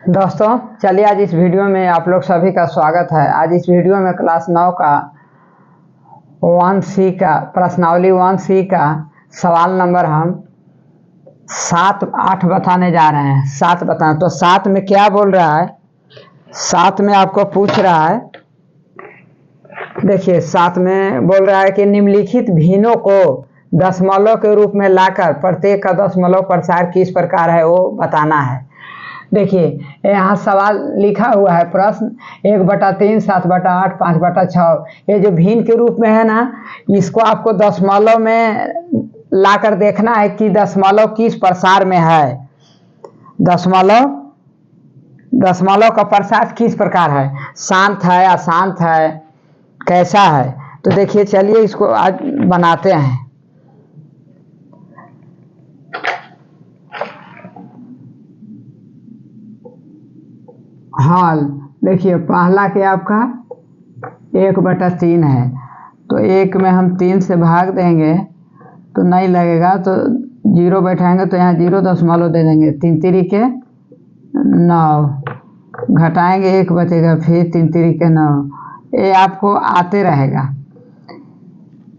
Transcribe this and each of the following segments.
दोस्तों चलिए आज इस वीडियो में आप लोग सभी का स्वागत है। आज इस वीडियो में क्लास 9 का 1C का प्रश्नावली 1C का सवाल नंबर हम 7-8 बताने जा रहे हैं। 7 बताएं तो 7 में क्या बोल रहा है। 7 में आपको पूछ रहा है, देखिए 7 में बोल रहा है कि निम्नलिखित भिन्नों को दशमलव के रूप में लाकर प्रत्येक का दशमलव प्रसार किस प्रकार है वो बताना है। देखिए यहाँ सवाल लिखा हुआ है, प्रश्न 1/3, 7/8, 5/6। ये जो भिन्न के रूप में है ना, इसको आपको दशमलव में लाकर देखना है कि दशमलव किस प्रसार में है। दशमलव का प्रसार किस प्रकार है, शांत है, अशांत है, कैसा है। तो देखिए चलिए इसको आज बनाते हैं। हाल देखिए पहला के आपका 1/3 है, तो 1 में हम 3 से भाग देंगे तो नहीं लगेगा, तो 0 बैठाएंगे तो यहाँ 0 दशमलव दे देंगे। 3 तिरिके 9, घटाएंगे 1 बचेगा, फिर 3 तिरिके 9। ये आपको आते रहेगा,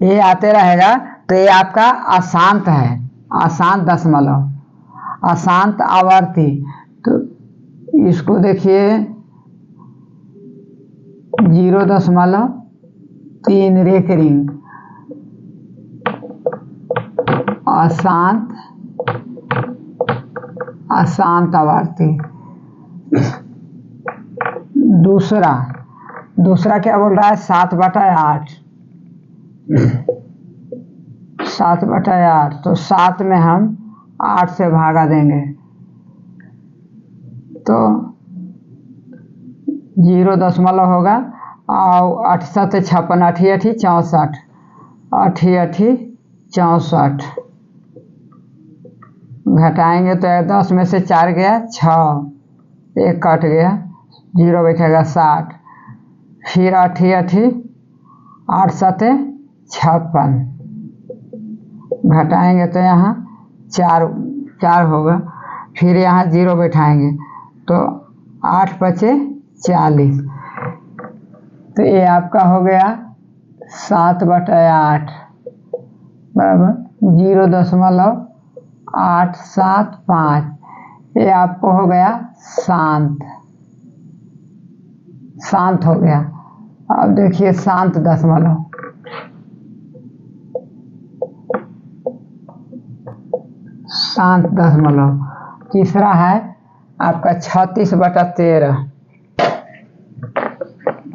ये आते रहेगा। तो ये आपका अशांत है, अशांत दशमलव, अशांत आवर्ती। तो इसको देखिए 0.3 रेकरिंग, अशांत आवर्ती। दूसरा क्या बोल रहा है, 7/8। 7/8 तो 7 में हम 8 से भागा देंगे तो 0 दशमलव होगा, और 8 7 56, 8 8 64, 8 8 64। घटाएंगे तो 10 में से 4 गया 6, 1 कट गया, 0 बैठेगा 60, फिर 8 8 8 7 56। घटाएंगे तो यहाँ 4 होगा, फिर यहाँ 0 बैठाएंगे तो 8 5 40। तो ये आपका हो गया 7/8 बराबर 0.875। ये आपको हो गया शांत हो गया। अब देखिए शांत दशमलव, शांत दशमलव। तीसरा है आपका 36/13।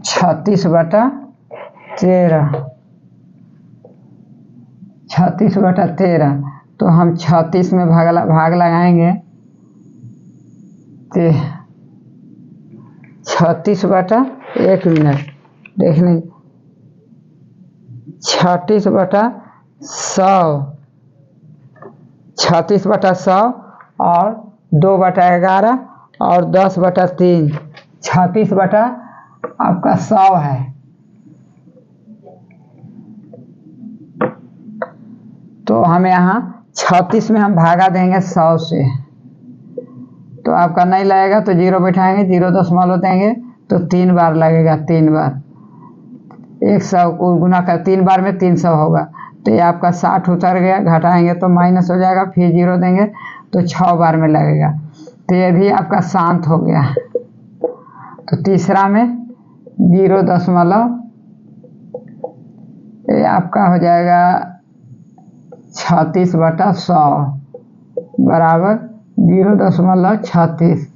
36/13 तो हम 36 में भाग लगाएंगे तो 36/1 मिनट देखने 36/100, 36/100 और 2/11 और 10/3, 36 आपका 100 है। तो हम यहाँ 36 में हम भागा देंगे 100 से, तो आपका नहीं लगेगा तो 0 बैठाएंगे, 0 दशमलव देंगे तो 3 बार लगेगा। 3 बार 100 को गुना कर 3 बार में 300 होगा, तो ये आपका 60 उतर गया। घटाएंगे तो माइनस हो जाएगा, फिर 0 देंगे तो 6 बार में लगेगा। तो ये भी आपका शांत हो गया। तो तीसरा में 0 दशमलव, ये आपका हो जाएगा 36/100 बराबर 0.36।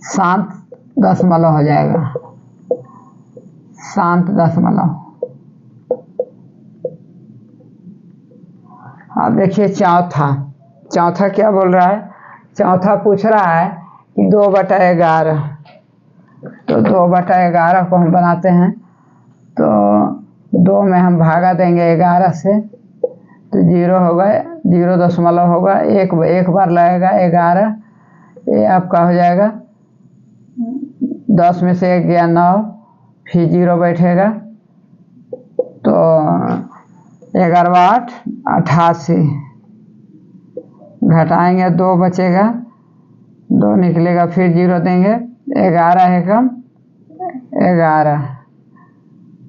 शांत दशमलव हो जाएगा, शांत दशमलव। अब देखिए चौथा क्या बोल रहा है। चौथा पूछ रहा है कि 2/11। तो 2/11 को हम बनाते हैं तो 2 में हम भागा देंगे 11 से तो 0 होगा, 0 दशमलव होगा, एक बार लगेगा 11। ये आपका हो जाएगा 10 में से 1 गया 9, फिर 0 बैठेगा तो 11 8 88, घटाएंगे 2 बचेगा, 2 निकलेगा, फिर 0 देंगे, 11 एकम 11,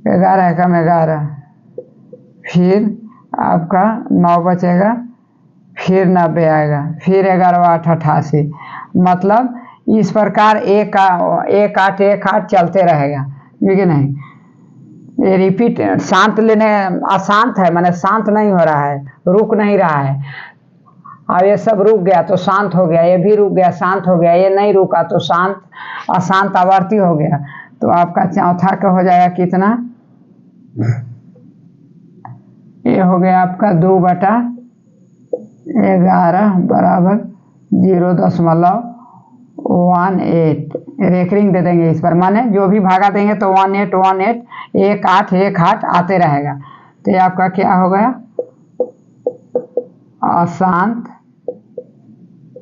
11 एकम 11, फिर आपका 9 बचेगा, फिर 90 आएगा, फिर 11 8 88। मतलब इस प्रकार 1 8 1 8 चलते रहेगा, ठीक है नहीं। ये रिपीट शांत लेने अशांत है, माने शांत नहीं हो रहा है, रुक नहीं रहा है। अब ये सब रुक गया तो शांत हो गया, ये भी रुक गया शांत हो गया, ये नहीं रुका तो शांत अशांत आवर्ती हो गया। तो आपका चौथा का हो जाएगा कितना, ये हो गया आपका 2/11 बराबर 0.18। रेकरिंग दे देंगे इस पर, माने जो भी भागा देंगे तो 18 18 1 8 1 8 आते रहेगा। तो ये आपका क्या हो गया, अशांत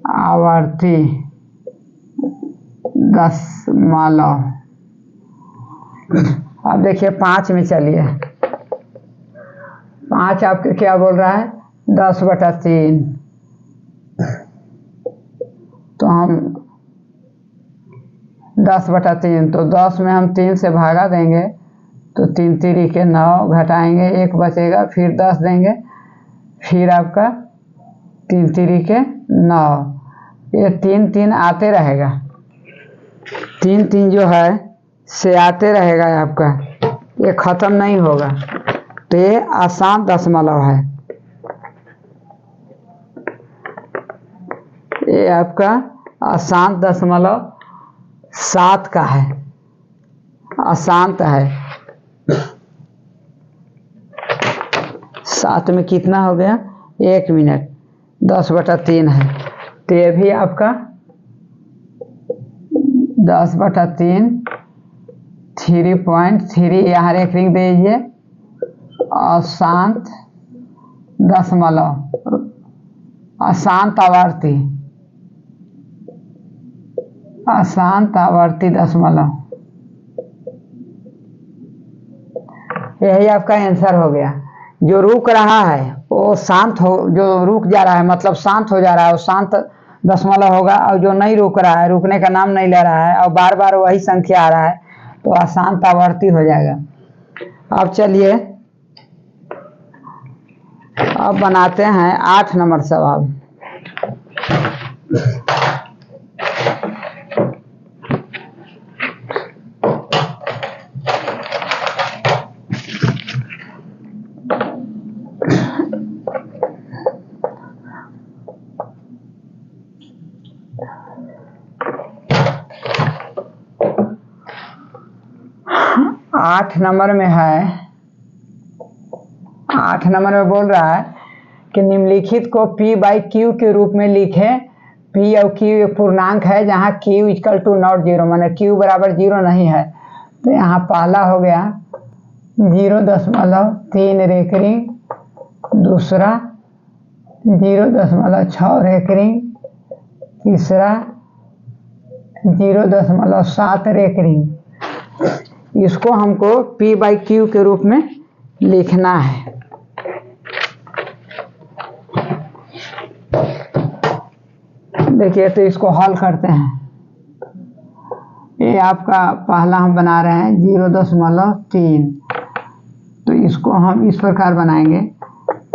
आवर्ती दशमलव। अब देखिए 5 में चलिए, 5 आपके क्या बोल रहा है, 10/3। तो हम 10/3, तो 10 में हम 3 से भागा देंगे तो 3 3 के 9, घटाएंगे 1 बचेगा, फिर 10 देंगे, फिर आपका 3 3 के 9। ये 3 3 आते रहेगा, 3 3 जो है से आते रहेगा आपका, ये खत्म नहीं होगा। तो ये अशांत दशमलव है, ये आपका अशांत दशमलव 7 का है, अशांत है। 7 में कितना हो गया, 1 मिनट, 10/3 है। तो ये भी आपका 10/3 3.3, यहाँ रेकरिंग दे दीजिए, अशांत दशमलव, अशांत आवर्ती, अशांत आवर्ती दशमलव। यही आपका आंसर हो गया। जो रुक रहा है वो शांत हो, जो रुक जा रहा है मतलब शांत हो जा रहा है वो शांत दशमलव होगा, और जो नहीं रुक रहा है, रुकने का नाम नहीं ले रहा है और बार बार वही संख्या आ रहा है तो अशांत आवर्ती हो जाएगा। अब चलिए अब बनाते हैं 8 नंबर सवाल। आठ नंबर में है, 8 नंबर में बोल रहा है कि निम्नलिखित को P/Q के रूप में लिखे। P और Q एक पूर्णांक है जहाँ Q = ≠0, माने Q बराबर 0 नहीं है। तो यहाँ पहला हो गया 0.3 रेकरिंग, दूसरा 0.6 रेकरिंग, तीसरा 0.7 रेकरिंग। इसको हमको P/Q के रूप में लिखना है। देखिए तो इसको हल करते हैं। ये आपका पहला हम बना रहे हैं 0.3, तो इसको हम इस प्रकार बनाएंगे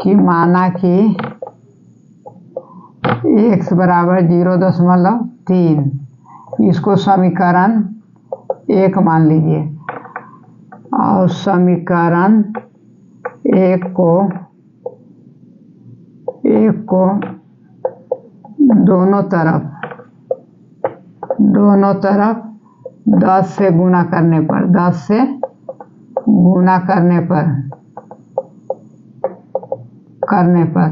कि माना कि x बराबर 0.3, इसको समीकरण 1 मान लीजिए, और समीकरण 1 को दोनों तरफ 10 से गुणा करने पर, 10 से गुणा करने पर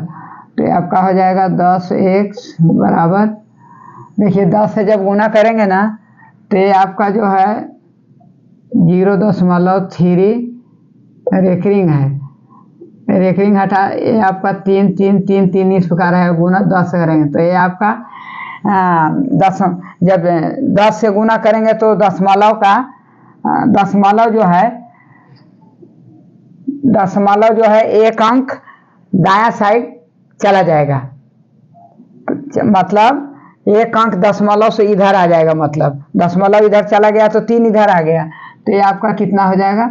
तो ये आपका हो जाएगा 10x बराबर, देखिए 10 से जब गुणा करेंगे ना तो ये आपका जो है 0.3 रेकरिंग है। रेकरिंग हटा, ये आपका 3 3 3 3 इस प्रकार है, गुना 10 करेंगे तो ये आपका 10, जब 10 से गुना करेंगे तो दशमलव जो है दशमलव जो है एक अंक दायां साइड चला जाएगा, मतलब एक अंक दशमलव से इधर आ जाएगा, मतलब दशमलव इधर चला गया तो 3 इधर आ गया, तो ये आपका कितना हो जाएगा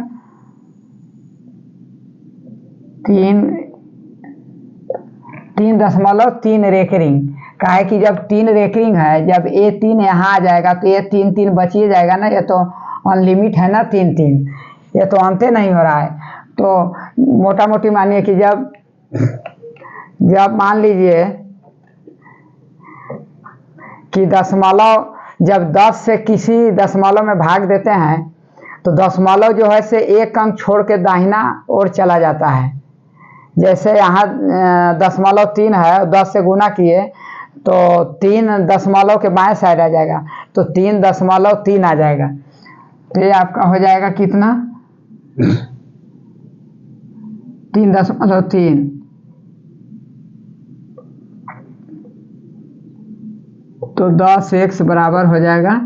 3.3 रेकरिंग का है कि जब 3 रेकरिंग है, जब ये 3 यहाँ आ जाएगा तो ये 3 बचिए जाएगा ना, ये तो अनलिमिट है ना 3, ये तो अंते नहीं हो रहा है। तो मोटा मोटी मानिए कि जब मान लीजिए कि दशमलव जब 10 से किसी दशमलव में भाग देते हैं तो दशमलव जो है से एक अंक छोड़ के दाहिना ओर चला जाता है। जैसे यहाँ 0.3 है, 10 से गुना किए तो 3 दशमलव के बाएं साइड आ जाएगा, तो 3.3 आ जाएगा, तो ये आपका हो जाएगा कितना 3.3। तो 10x बराबर हो जाएगा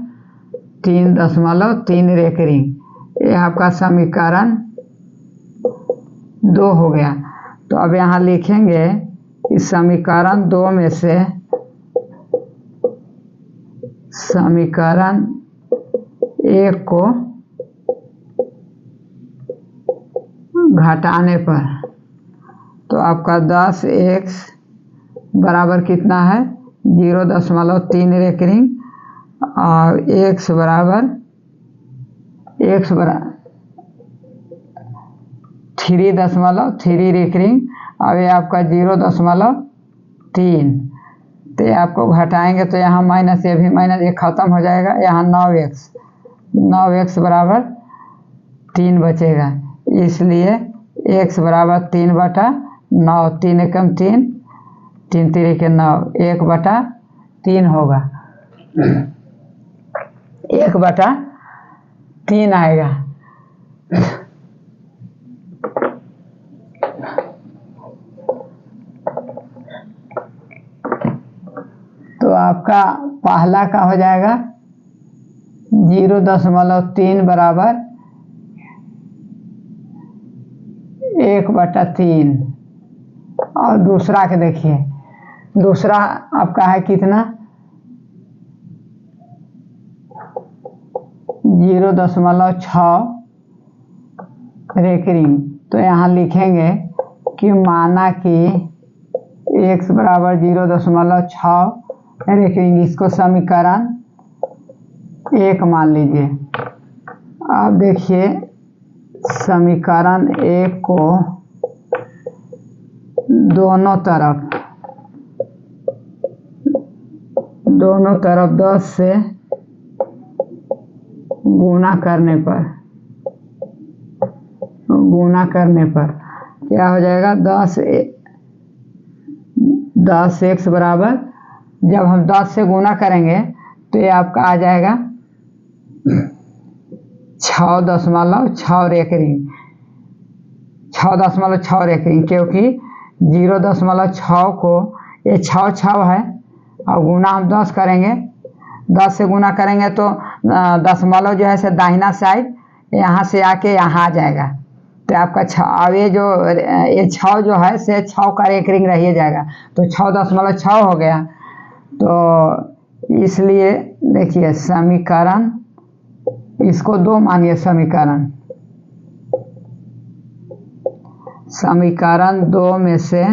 3.3 रेकरिंग। ये आपका समीकरण 2 हो गया। तो अब यहाँ लिखेंगे इस समीकरण 2 में से समीकरण 1 को घटाने पर तो आपका 10x बराबर कितना है 0.3 रेकरिंग और x बराबर 3.3 रेकरिंग, अब ये आपका 0.3, तो ये आपको घटाएंगे तो यहाँ माइनस, ये भी माइनस, ये खत्म हो जाएगा, यहाँ 9x बराबर 3 बचेगा, इसलिए x बराबर 3/9, 3 एकम 3, 3 3 9, 1/3 होगा, 1/3 आएगा। तो आपका पहला का हो जाएगा 0.3 बराबर 1/3, और दूसरा के देखिए, दूसरा आपका है कितना 0.6 रेकरिंग। तो यहाँ लिखेंगे कि माना कि x बराबर 0.6 रेकरिंग, इसको समीकरण 1 मान लीजिए। अब देखिए समीकरण 1 को दोनों तरफ 10 से गुना करने पर क्या हो जाएगा 10x बराबर, जब हम 10 से गुना करेंगे तो ये आपका आ जाएगा 6.6 रेकरिंग, 6.6 रेकरिंग, क्योंकि 0.6 को ये 6 है और गुना हम 10 करेंगे, 10 से गुना करेंगे तो दशमलव जो है से दाहिना साइड यहाँ से आके यहाँ आ जाएगा, तो आपका 6, अब ये 6 जो है से 6 का रेकरिंग रह जाएगा, तो 6.6 हो गया। तो इसलिए देखिए समीकरण, इसको 2 मानिए, समीकरण 2 में से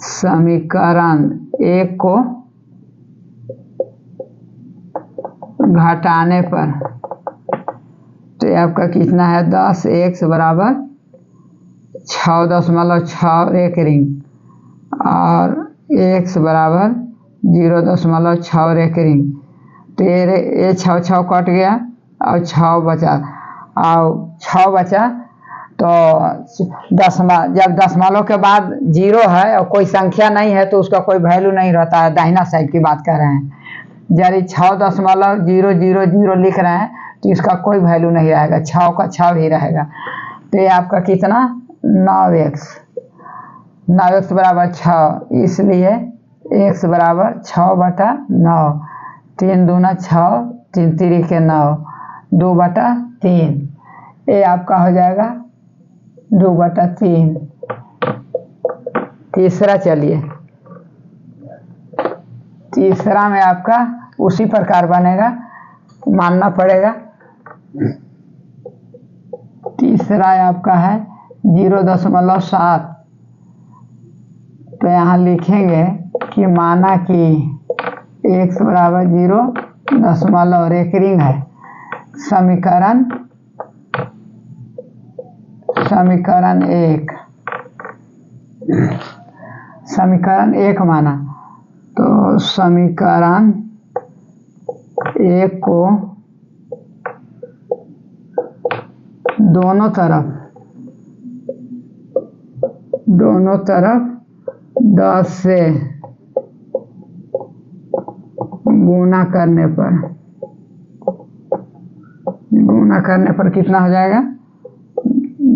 समीकरण 1 को घटाने पर तो ये आपका कितना है 10x बराबर 6.6 रेकरिंग और x बराबर 0.6 रेकरिंग, तो ये 6 कट गया और 6 बचा, तो जब दशमलव के बाद 0 है और कोई संख्या नहीं है तो उसका कोई वैल्यू नहीं रहता है, दाहिना साइड की बात कर रहे हैं। यदि 6.000 लिख रहे हैं तो इसका कोई वैल्यू नहीं रहेगा, 6 का 6 ही रहेगा, तो ये आपका कितना 9x बराबर 6, इसलिए x बराबर 6/9, 3 दूना 6, 3 3 9, 2/3, ये आपका हो जाएगा 2/3। तीसरा, चलिए तीसरा में आपका उसी प्रकार बनेगा, मानना पड़ेगा। तीसरा आपका है 0.7। तो यहाँ लिखेंगे कि माना कि x बराबर 0.1 रिंग है। समीकरण एक माना, तो समीकरण 1 को दोनों तरफ 10 से गुणा करने पर कितना हो जाएगा?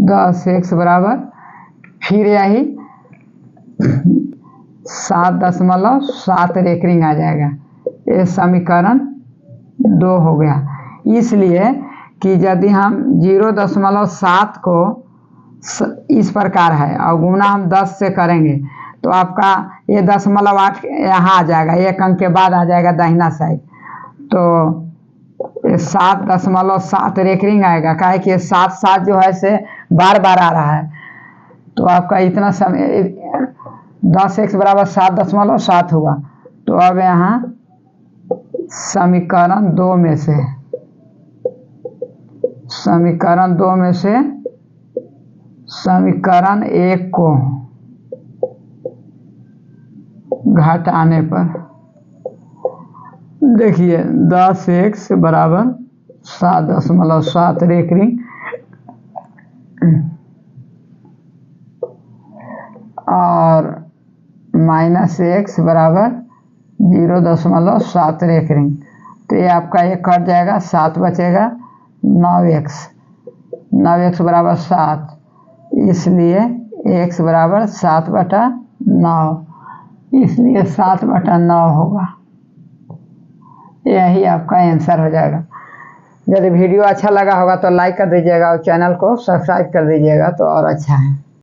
10x बराबर, फिर यही 7.7 रेकरिंग आ जाएगा। ये समीकरण 2 हो गया। इसलिए कि यदि हम 0.7 को इस प्रकार है और गुना हम 10 से करेंगे तो आपका ये 0.8 यहाँ आ जाएगा, एक अंक के बाद आ जाएगा दाहिना साइड। तो 7.7 रेकरिंग आएगा, काहे कि 7 जो है से बार बार आ रहा है। तो आपका इतना समय 10x बराबर 7.7 हुआ। तो अब यहाँ समीकरण 2 में से समीकरण 1 को घटाने पर देखिए 10x बराबर 7.7 रेकरिंग और -x बराबर 0.7 रेकरिंग। तो ये आपका एक कट जाएगा, 7 बचेगा, 9x बराबर 7, इसलिए x बराबर 7/9, इसलिए 7/9 होगा। यही आपका आंसर हो जाएगा। यदि वीडियो अच्छा लगा होगा तो लाइक कर दीजिएगा और चैनल को सब्सक्राइब कर दीजिएगा तो और अच्छा है।